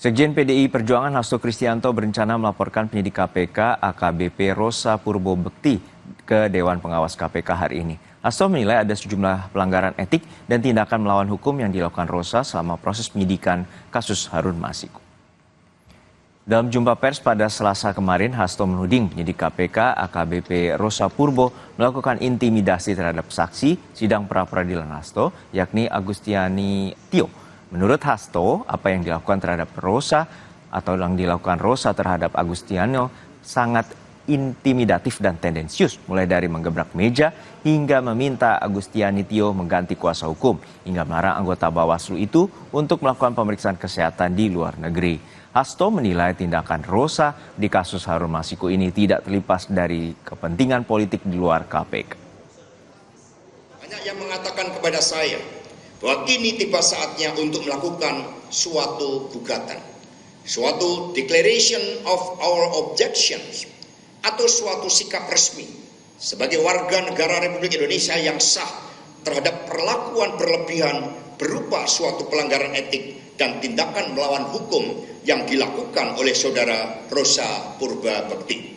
Sekjen PDI Perjuangan Hasto Kristianto berencana melaporkan penyidik KPK AKBP Rosa Purwobekti ke Dewan Pengawas KPK hari ini. Hasto menilai ada sejumlah pelanggaran etik dan tindakan melawan hukum yang dilakukan Rosa selama proses penyidikan kasus Harun Masiku. Dalam jumpa pers pada Selasa kemarin, Hasto menuding penyidik KPK AKBP Rosa Purbo melakukan intimidasi terhadap saksi sidang pra-peradilan Hasto, yakni Agustiani Tio. Menurut Hasto, apa yang dilakukan terhadap Rosa atau yang dilakukan Rosa terhadap Agustiano sangat intimidatif dan tendensius, mulai dari menggebrak meja hingga meminta Agustiani Tio mengganti kuasa hukum, hingga melarang anggota Bawaslu itu untuk melakukan pemeriksaan kesehatan di luar negeri. Hasto menilai tindakan Rosa di kasus Harun Masiku ini tidak terlepas dari kepentingan politik di luar KPK. Banyak yang mengatakan kepada saya bahwa kini tiba saatnya untuk melakukan suatu gugatan, suatu declaration of our objections, atau suatu sikap resmi sebagai warga negara Republik Indonesia yang sah terhadap perlakuan berlebihan berupa suatu pelanggaran etik dan tindakan melawan hukum yang dilakukan oleh saudara Rosa Purwobekti.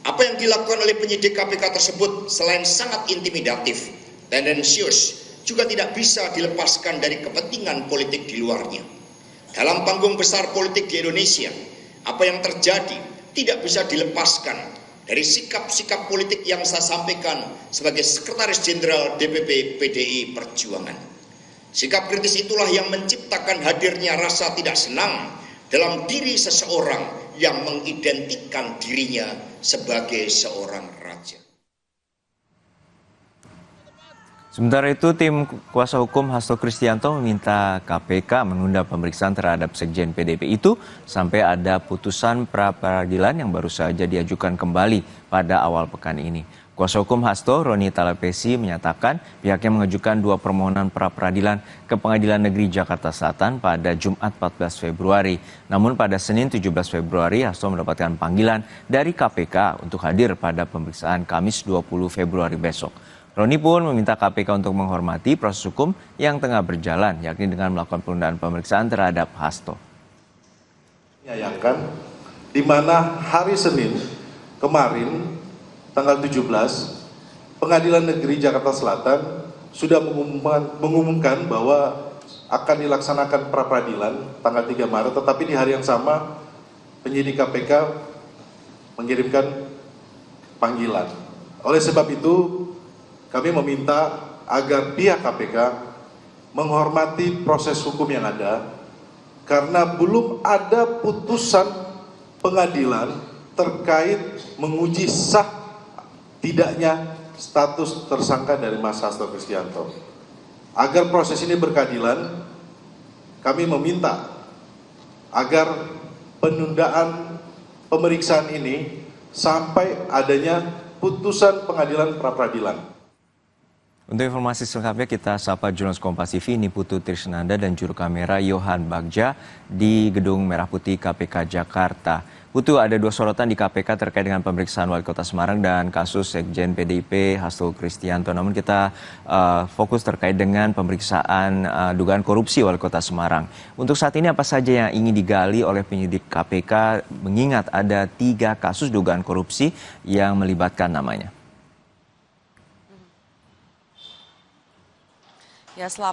Apa yang dilakukan oleh penyidik KPK tersebut selain sangat intimidatif, tendensius, juga tidak bisa dilepaskan dari kepentingan politik di luarnya. Dalam panggung besar politik di Indonesia, apa yang terjadi tidak bisa dilepaskan dari sikap-sikap politik yang saya sampaikan sebagai Sekretaris Jenderal DPP PDI Perjuangan. Sikap kritis itulah yang menciptakan hadirnya rasa tidak senang dalam diri seseorang yang mengidentikan dirinya sebagai seorang raja. Sementara itu, tim kuasa hukum Hasto Kristianto meminta KPK menunda pemeriksaan terhadap Sekjen PDIP itu sampai ada putusan pra-peradilan yang baru saja diajukan kembali pada awal pekan ini. Kuasa hukum Hasto, Roni Talapesi, menyatakan pihaknya mengajukan 2 permohonan pra-peradilan ke Pengadilan Negeri Jakarta Selatan pada Jumat 14 Februari. Namun pada Senin 17 Februari, Hasto mendapatkan panggilan dari KPK untuk hadir pada pemeriksaan Kamis 20 Februari besok. Roni pun meminta KPK untuk menghormati proses hukum yang tengah berjalan, yakni dengan melakukan penundaan pemeriksaan terhadap Hasto. Menyayangkan di mana hari Senin kemarin, tanggal 17, Pengadilan Negeri Jakarta Selatan sudah mengumumkan bahwa akan dilaksanakan pra-peradilan tanggal 3 Maret, tetapi di hari yang sama penyidik KPK mengirimkan panggilan. Oleh sebab itu, kami meminta agar pihak KPK menghormati proses hukum yang ada, karena belum ada putusan pengadilan terkait menguji sah tidaknya status tersangka dari Mas Hasto Kristianto. Agar proses ini berkeadilan, kami meminta agar penundaan pemeriksaan ini sampai adanya putusan pengadilan pra-peradilan. Untuk informasi selengkapnya kita sapa jurnalis Kompas TV Niputu Trisnanda dan juru kamera Yohan Bagja di Gedung Merah Putih KPK Jakarta. Putu, ada 2 sorotan di KPK terkait dengan pemeriksaan Wali Kota Semarang dan kasus Sekjen PDIP Hasto Kristianto. Namun kita fokus terkait dengan pemeriksaan dugaan korupsi Wali Kota Semarang. Untuk saat ini apa saja yang ingin digali oleh penyidik KPK mengingat ada 3 kasus dugaan korupsi yang melibatkan namanya? Ya, selamat